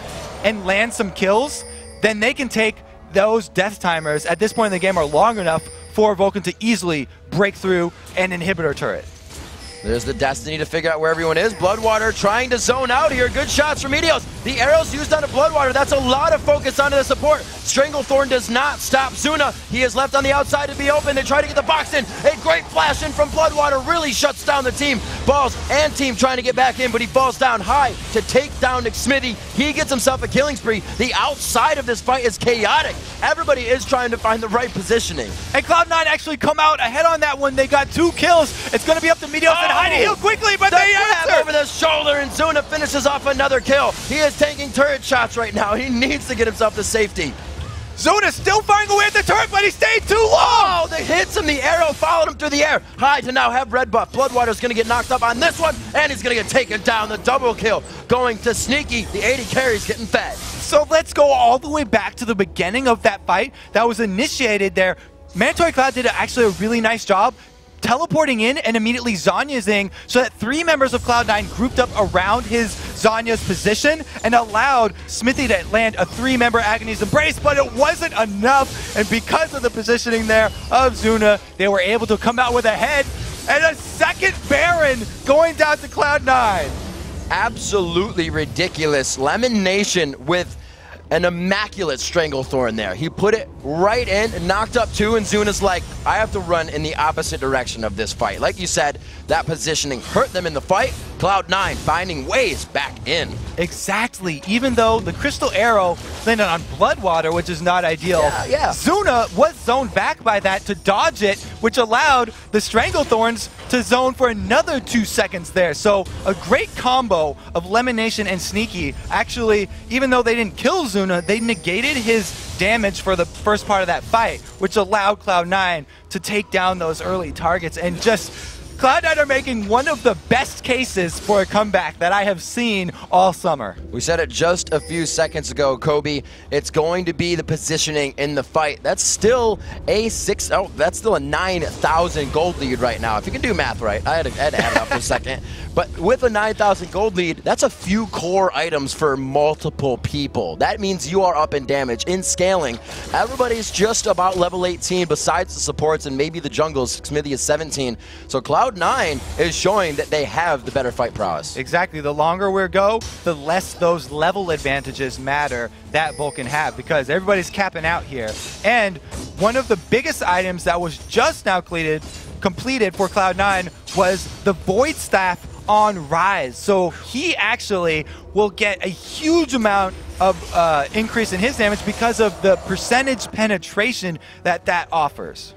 and land some kills, then they can take those death timers at this point in the game are long enough for Vulcun to easily break through an inhibitor turret.
There's the destiny to figure out where everyone is. Bloodwater trying to zone out here. Good shots from Meteos. The arrows used onto Bloodwater. That's a lot of focus onto the support. Stranglethorn does not stop Zuna. He is left on the outside to be open. They try to get the box in. A great flash in from Bloodwater really shuts down the team. Balls and team trying to get back in, but he falls down high to take down Nick Smithy. He gets himself a killing spree. The outside of this fight is chaotic. Everybody is trying to find the right positioning.
And Cloud9 actually come out ahead on that one. They got 2 kills. It's going to be up to Meteos and High to heal quickly, but they answer
over the shoulder, and Zuna finishes off another kill. He is taking turret shots right now. He needs to get himself to safety.
Zuna still firing away at the turret, but he stayed too long!
Oh, the hits him, the arrow followed him through the air. High to now have red buff. Bloodwater's going to get knocked up on this one, and he's going to get taken down. The double kill going to Sneaky. The 80 carries getting fed.
So let's go all the way back to the beginning of that fight that was initiated there. Mandatory Cloud did actually a really nice job teleporting in and immediately Zhonyaing, so that 3 members of Cloud9 grouped up around his Zhonya's position and allowed Smithy to land a 3-member Agony's Embrace, but it wasn't enough, and because of the positioning there of Zuna, they were able to come out with a head and a second Baron going down to Cloud9.
Absolutely ridiculous. Lemon Nation with an immaculate Stranglethorn there. He put it right in, knocked up 2, and Zuna's like, I have to run in the opposite direction of this fight. Like you said, that positioning hurt them in the fight. Cloud9 finding ways back in. Exactly.
Even though the Crystal Arrow landed on Bloodwater, which is not ideal, Zuna was zoned back by that to dodge it, which allowed the Stranglethorns to zone for another 2 seconds there. So a great combo of Lemon Nation and Sneaky. Actually, even though they didn't kill Zuna, they negated his damage for the first part of that fight, which allowed Cloud9 to take down those early targets and just Cloud9 are making one of the best cases for a comeback that I have seen all summer.
We said it just a few seconds ago, Kobe. It's going to be the positioning in the fight. That's still a 9,000 gold lead right now. If you can do math right. I had to add it up for a second. But with a 9,000 gold lead, that's a few core items for multiple people. That means you are up in damage. In scaling, everybody's just about level 18 besides the supports and maybe the jungles. Smithy is 17. So Cloud9 is showing that they have the better fight prowess.
Exactly. The longer we go, the less those level advantages matter that Vulcun have, because everybody's capping out here. And one of the biggest items that was just now completed for Cloud9 was the Void Staff on Rise. So he actually will get a huge amount of increase in his damage because of the percentage penetration that offers.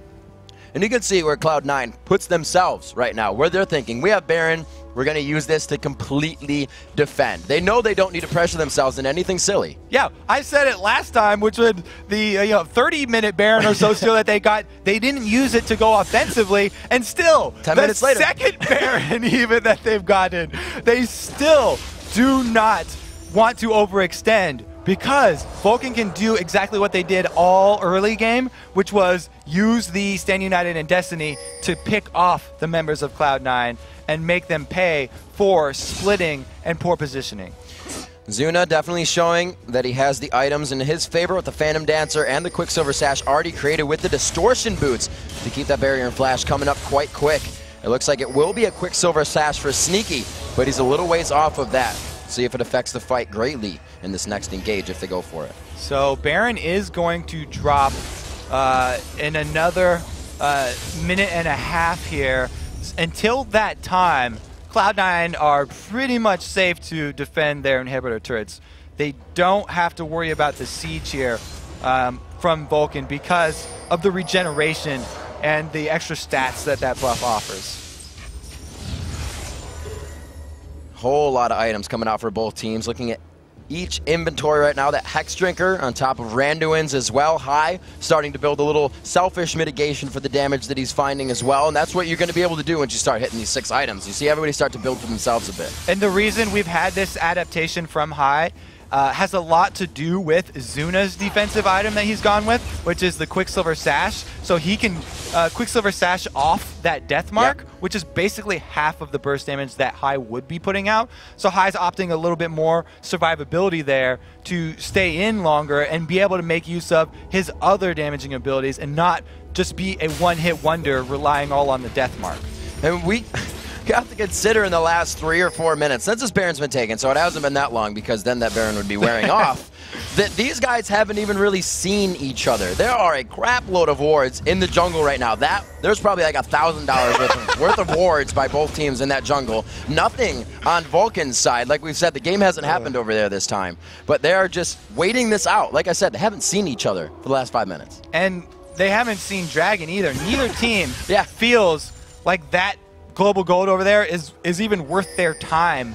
And you can see where Cloud9 puts themselves right now, where they're thinking, we have Baron, we're going to use this to completely defend. They know they don't need to pressure themselves in anything silly.
Yeah, I said it last time, which was the 30-minute Baron or so still that they got. They didn't use it to go offensively, and still,
10 minutes later,
the second Baron even that they've gotten, they still do not want to overextend, because Vulcun can do exactly what they did all early game, which was use the Stand United and Destiny to pick off the members of Cloud9 and make them pay for splitting and poor positioning.
Zuna definitely showing that he has the items in his favor with the Phantom Dancer and the Quicksilver Sash already created with the Distortion Boots to keep that barrier and flash coming up quite quick. It looks like it will be a Quicksilver Sash for Sneaky, but he's a little ways off of that. See if it affects the fight greatly in this next engage if they go for it.
So Baron is going to drop in another minute and a half here. Until that time, Cloud9 are pretty much safe to defend their inhibitor turrets. They don't have to worry about the siege here from Vulcun because of the regeneration and the extra stats that buff offers.
Whole lot of items coming out for both teams. Looking at each inventory right now, that Hex Drinker on top of Randuin's as well, high, starting to build a little selfish mitigation for the damage that he's finding as well, and that's what you're going to be able to do once you start hitting these 6 items. You see everybody start to build for themselves a bit.
And the reason we've had this adaptation from high has a lot to do with Zuna's defensive item that he's gone with, which is the Quicksilver Sash. So he can Quicksilver Sash off that death mark, which is basically half of the burst damage that High would be putting out. So High's opting a little bit more survivability there to stay in longer and be able to make use of his other damaging abilities and not just be a one-hit wonder relying all on the death mark.
And we have to consider in the last 3 or 4 minutes, since this Baron's been taken, so it hasn't been that long because then that Baron would be wearing off, that these guys haven't even really seen each other. There are a crap load of wards in the jungle right now. There's probably like $1,000 worth of wards by both teams in that jungle. Nothing on Vulcan's side. Like we've said, the game hasn't happened over there this time, but they are just waiting this out. Like I said, they haven't seen each other for the last 5 minutes.
And they haven't seen Dragon either. Neither team feels like that global gold over there is even worth their time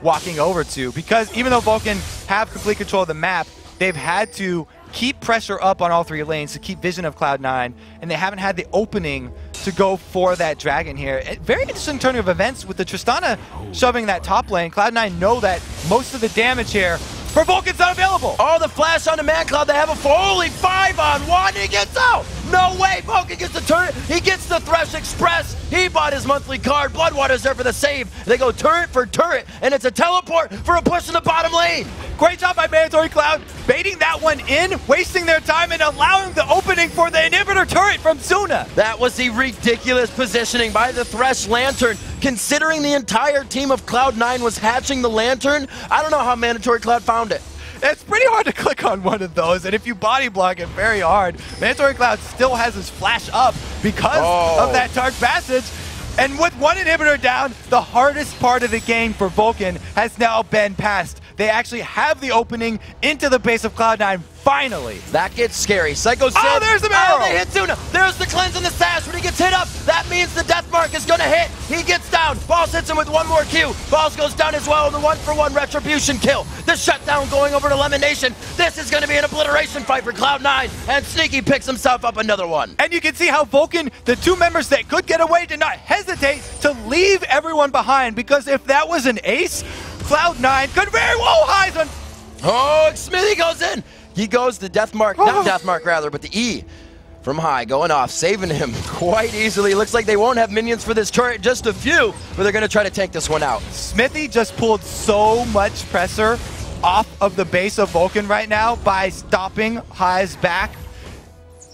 walking over to, because even though Vulcun have complete control of the map, they've had to keep pressure up on all 3 lanes to keep vision of Cloud9, and they haven't had the opening to go for that Dragon here. Very interesting turn of events with the Tristana shoving that top lane. Cloud9 know that most of the damage here for Vulcan's not available.
Oh, the flash on the Man Cloud. They have a only 5-on-1. He gets out. No way. Vulcan gets the turret. He gets the Thresh Express. He bought his monthly card. Bloodwater's there for the save. They go turret for turret, and it's a teleport for a push in the bottom lane.
Great job by Mandatory Cloud, baiting that one in, wasting their time, and allowing the opening for the inhibitor turret from Sona.
That was the ridiculous positioning by the Thresh Lantern. Considering the entire team of Cloud9 was hatching the Lantern, I don't know how Mandatory Cloud found it.
It's pretty hard to click on one of those, and if you body block it very hard, Mandatory Cloud still has his flash up because of that dark passage. And with one inhibitor down, the hardest part of the game for Vulcan has now been passed. They actually have the opening into the base of Cloud9 finally.
That gets scary. Psycho Sid.
Oh, there's the barrel!
Oh, they hit Sona. There's the cleanse and the sash. When he gets hit up, that means the death mark is going to hit. He gets down. Balls hits him with one more Q. Balls goes down as well. The 1-for-1 retribution kill. The shutdown going over to Elimination. This is going to be an obliteration fight for Cloud9, and Sneaky picks himself up another one.
And you can see how Vulcun, the two members that could get away, did not hesitate to leave everyone behind, because if that was an ace, Cloud9 could very well highs on.
Oh, Smithy goes in. He goes to death mark, not death mark rather, but the E from high going off, saving him quite easily. Looks like they won't have minions for this turret, just a few, but they're going to try to tank this one out.
Smithy just pulled so much pressure off of the base of Vulcun right now by stopping High's back.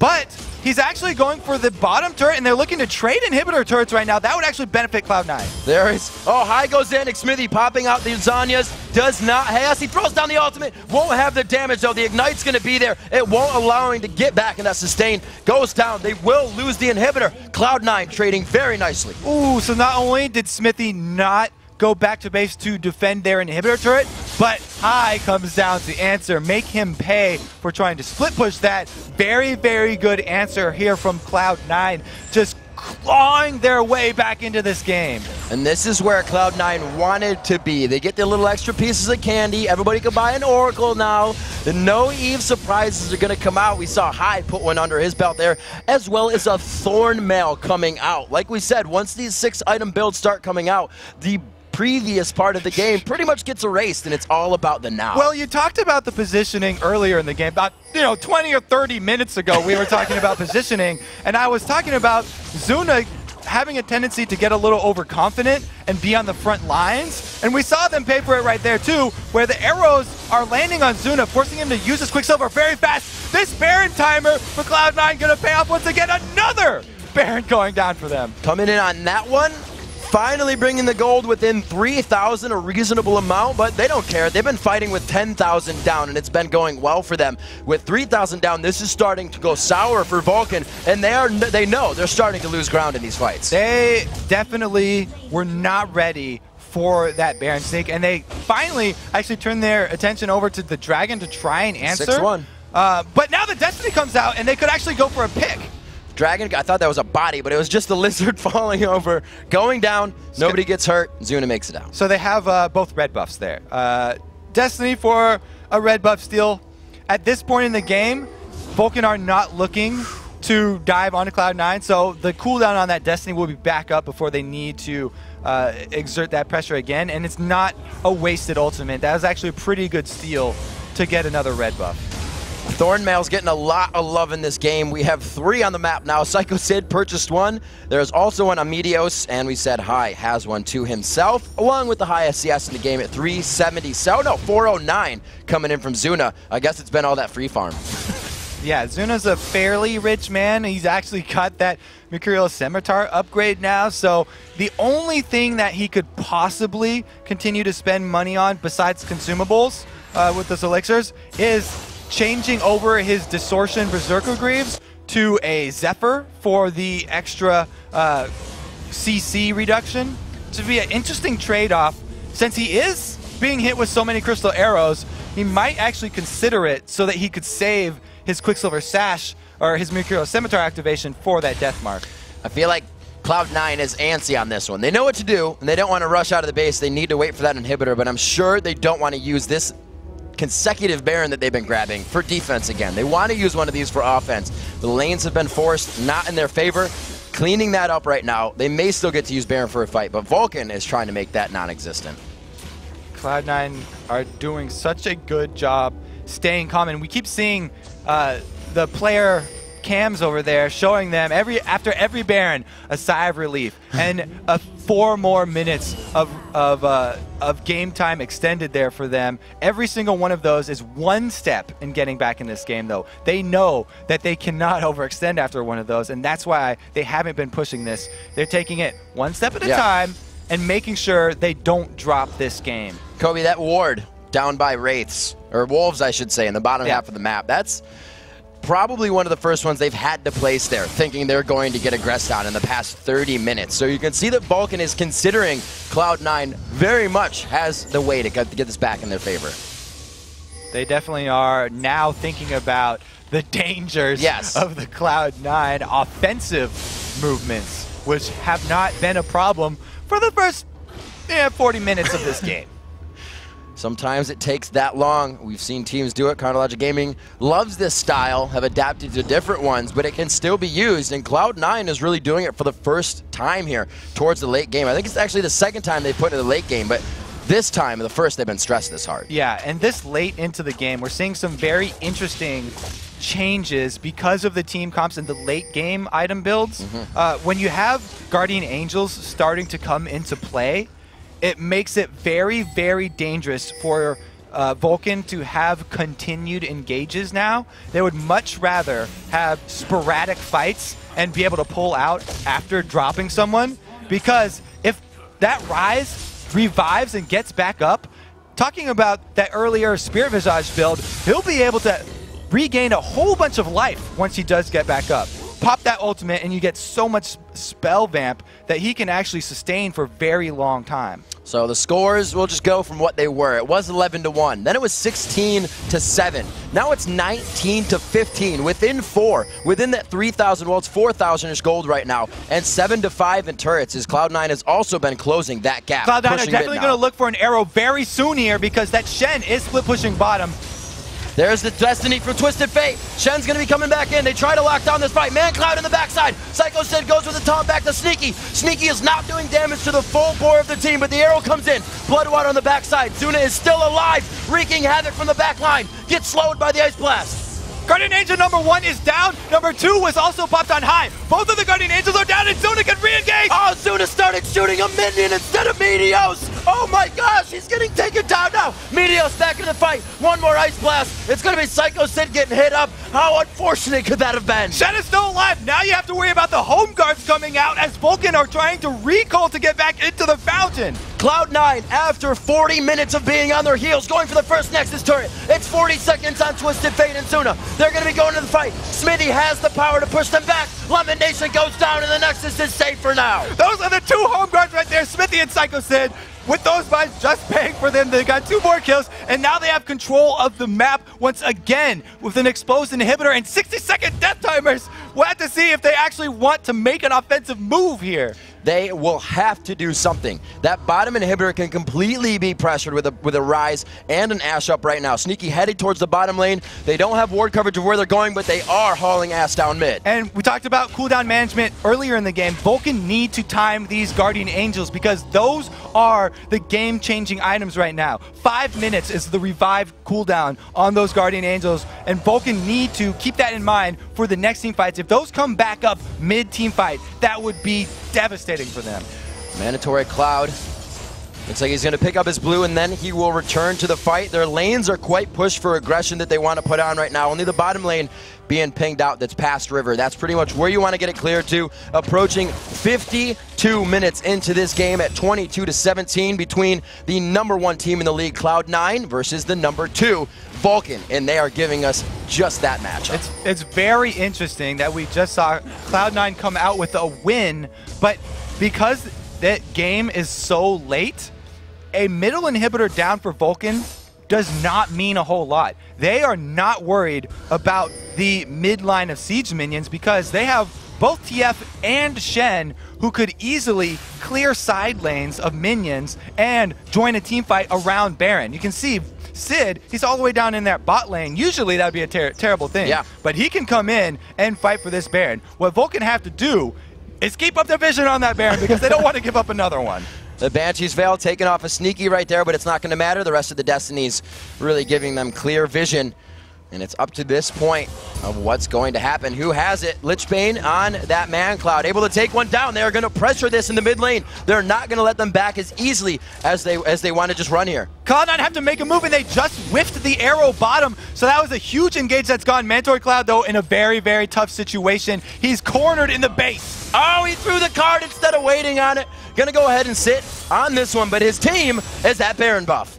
But he's actually going for the bottom turret, and they're looking to trade inhibitor turrets right now. That would actually benefit Cloud9.
There is. Oh, High goes in. Smithy popping out the Zanyas. Does not. Yes, he throws down the ultimate. Won't have the damage, though. The Ignite's going to be there. It won't allow him to get back in that sustain. Goes down. They will lose the inhibitor. Cloud9 trading very nicely.
Ooh, so not only did Smithy not go back to base to defend their inhibitor turret, but High comes down to answer, make him pay for trying to split push that. Very, very good answer here from Cloud9, just clawing their way back into this game.
And this is where Cloud9 wanted to be. They get their little extra pieces of candy. Everybody can buy an Oracle now. The no Eve surprises are going to come out. We saw High put one under his belt there, as well as a Thorn Mail coming out. Like we said, once these 6-item builds start coming out, the previous part of the game pretty much gets erased, and it's all about the now.
Well, you talked about the positioning earlier in the game. About 20 or 30 minutes ago, we were talking about positioning, and I was talking about Sona having a tendency to get a little overconfident and be on the front lines, and we saw them pay for it right there too, where the arrows are landing on Sona, forcing him to use his Quicksilver very fast. This Baron timer for Cloud9 gonna pay off once again. Another Baron going down for them.
Coming in on that one. Finally bringing the gold within 3,000, a reasonable amount, but they don't care. They've been fighting with 10,000 down, and it's been going well for them. With 3,000 down, this is starting to go sour for Vulcun, and they know they're starting to lose ground in these fights.
They definitely were not ready for that Baron Snake, and they finally actually turned their attention over to the Dragon to try and answer.
6-1.
But now the Destiny comes out, and they could actually go for a pick.
Dragon, I thought that was a body, but it was just the lizard falling over, going down. Nobody gets hurt. Zuna makes it out.
So they have both red buffs there. Destiny for a red buff steal. At this point in the game, Vulcun are not looking to dive onto Cloud9, so the cooldown on that Destiny will be back up before they need to exert that pressure again, and it's not a wasted ultimate. That was actually a pretty good steal to get another red buff.
Thornmail's getting a lot of love in this game. We have 3 on the map now. Psycho Sid purchased one. There's also one on Meteos, and we said High has one to himself, along with the highest CS in the game at 370. So no, 409 coming in from Zuna. I guess it's been all that free farm.
Yeah, Zuna's a fairly rich man. He's actually got that Mercurial Scimitar upgrade now, so the only thing that he could possibly continue to spend money on besides consumables with those elixirs is changing over his Distortion Berserker Greaves to a Zephyr for the extra CC reduction. To be an interesting trade-off. Since he is being hit with so many crystal arrows, he might actually consider it so that he could save his Quicksilver Sash or his Mercurial Scimitar activation for that death mark.
I feel like Cloud9 is antsy on this one. They know what to do, and they don't want to rush out of the base. They need to wait for that inhibitor, but I'm sure they don't want to use this consecutive Baron that they've been grabbing for defense again. They want to use one of these for offense. The lanes have been forced not in their favor. Cleaning that up right now. They may still get to use Baron for a fight, but Vulcun is trying to make that non-existent.
Cloud9 are doing such a good job staying calm, and we keep seeing the player cams over there showing them after every Baron a sigh of relief and 4 more minutes of game time extended there for them. Every single one of those is one step in getting back in this game, though. They know that they cannot overextend after one of those, and that's why they haven't been pushing this. They're taking it one step at a time and making sure they don't drop this game.
Kobe, that ward down by Wraiths, or Wolves I should say, in the bottom half of the map, probably one of the first ones they've had to place there, thinking they're going to get aggressed on in the past 30 minutes. So you can see that Vulcun is considering Cloud9 very much has the way to get this back in their favor.
They definitely are now thinking about the dangers of the Cloud9 offensive movements, which have not been a problem for the first 40 minutes of this game.
Sometimes it takes that long. We've seen teams do it. Chronologic Gaming loves this style, have adapted to different ones, but it can still be used, and Cloud9 is really doing it for the first time here towards the late game. I think it's actually the second time they put it in the late game, but this time, the first, they've been stressed this hard.
Yeah, and this late into the game, we're seeing some very interesting changes because of the team comps and the late game item builds. When you have Guardian Angels starting to come into play, it makes it very, very dangerous for Vulcun to have continued engages now. They would much rather have sporadic fights and be able to pull out after dropping someone, because if that Ryze revives and gets back up, talking about that earlier Spirit Visage build, he'll be able to regain a whole bunch of life once he does get back up. Pop that ultimate and you get so much spell vamp that he can actually sustain for a very long time.
So the scores will just go from what they were. It was 11-1. Then it was 16-7. Now it's 19-15. Within 4. Within that 3,000, well, it's 4,000-ish gold right now. And 7-5 in turrets, as Cloud9 has also been closing that gap.
Cloud9 are definitely going to look for an arrow very soon here, because that Shen is split pushing bottom.
There's the Destiny from Twisted Fate. Shen's going to be coming back in. They try to lock down this fight. ManCloud in the backside. Psycho Sid goes with the taunt back to Sneaky. Sneaky is not doing damage to the full bore of the team, but the arrow comes in. Bloodwater on the backside. Sona is still alive, wreaking havoc from the back line. Gets slowed by the Ice Blast.
Guardian Angel number 1 is down. Number 2 was also popped on high. Both of the Guardian Angels are down, and Sona can re-engage.
Oh, Sona started shooting a minion instead of Meteos. Oh my gosh, he's getting taken down now. Meteos back in the fight. One more Ice Blast. It's going to be Psycho Sid getting hit up. How unfortunate could that have been?
Shen is still alive. Now you have to worry about the home guards coming out as Vulcun are trying to recall to get back into the fountain.
Cloud9, after 40 minutes of being on their heels, going for the first Nexus turret. It's 40 seconds on Twisted Fate and Sona. They're going to be going to the fight. Smithy has the power to push them back. Lemon Nation goes down, and the Nexus is safe for now.
Those are the 2 home guards right there, Smithy and Psycho Sid. With those buys just paying for them, they got 2 more kills, and now they have control of the map once again with an exposed inhibitor and 60-second death timers. We'll have to see if they actually want to make an offensive move here.
They will have to do something. That bottom inhibitor can completely be pressured with a Ryze and an Ashe up right now. Sneaky headed towards the bottom lane. They don't have ward coverage of where they're going, but they are hauling ass down mid.
And we talked about cooldown management earlier in the game. Vulcun need to time these Guardian Angels, because those are the game-changing items right now. 5 minutes is the revive cooldown on those Guardian Angels, and Vulcun need to keep that in mind for the next team fights. If those come back up mid-team fight, that would be devastating for them.
Mandatory Cloud. Looks like he's going to pick up his blue, and then he will return to the fight. Their lanes are quite pushed for aggression that they want to put on right now. Only the bottom lane being pinged out that's past river. That's pretty much where you want to get it cleared to. Approaching 52 minutes into this game at 22-17 between the number 1 team in the league, Cloud9, versus the number 2, Vulcun, and they are giving us just that matchup.
It's very interesting that we just saw Cloud9 come out with a win, but because that game is so late, a middle inhibitor down for Vulcun does not mean a whole lot. They are not worried about the mid-line of siege minions, because they have both TF and Shen who could easily clear side lanes of minions and join a team fight around Baron. You can see Sid, he's all the way down in that bot lane. Usually that would be a terrible thing.
Yeah.
But he can come in and fight for this Baron. What Vulcun have to do is keep up their vision on that Baron, because they don't want to give up another one.
The Banshee's Veil taking off a Sneaky right there, but it's not going to matter. The rest of the Destinies really giving them clear vision. And it's up to this point of what's going to happen. Who has it? Lichbane on that ManCloud, able to take one down. They are going to pressure this in the mid lane. They're not going to let them back as easily as they want to just run here.
Cloud9 have to make a move, and they just whiffed the arrow bottom. So that was a huge engage that's gone. Mandatory Cloud, though, in a very, very tough situation. He's cornered in the base.
Oh, he threw the card instead of waiting on it. Going to go ahead and sit on this one, but his team is that Baron buff.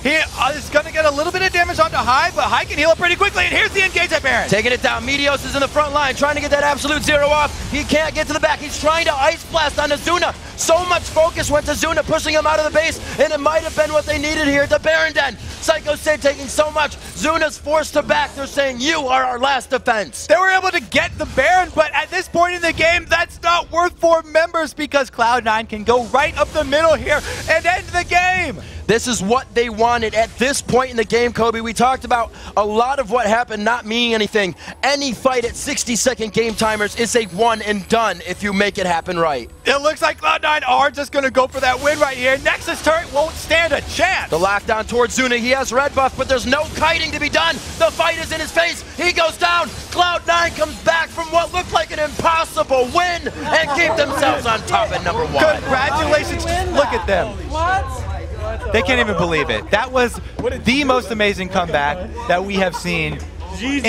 He is going to get a little bit of damage onto High, but High can heal up pretty quickly, and here's the engage at Baron.
Taking it down. Meteos is in the front line, trying to get that absolute zero off. He can't get to the back. He's trying to Ice Blast on Azuna. So much focus went to Zuna, pushing him out of the base, and it might have been what they needed here at the Baron Den. Psycho Sid taking so much. Zuna's forced to back. They're saying, you are our last defense.
They were able to get the Baron, but at this point in the game, that's not worth 4 members because Cloud9 can go right up the middle here and end the game.
This is what they wanted at this point in the game, Kobe. We talked about a lot of what happened not meaning anything. Any fight at 60-second game timers is a one and done if you make it happen right.
It looks like Cloud9 are just going to go for that win right here. Nexus turret won't stand a chance.
The lockdown towards Zuna. He has red buff, but there's no kiting to be done. The fight is in his face. He goes down. Cloud9 comes back from what looked like an impossible win and keep themselves on top at number 1.
Congratulations. Look at them.
What?
They can't even believe it. That was the most amazing comeback that we have seen in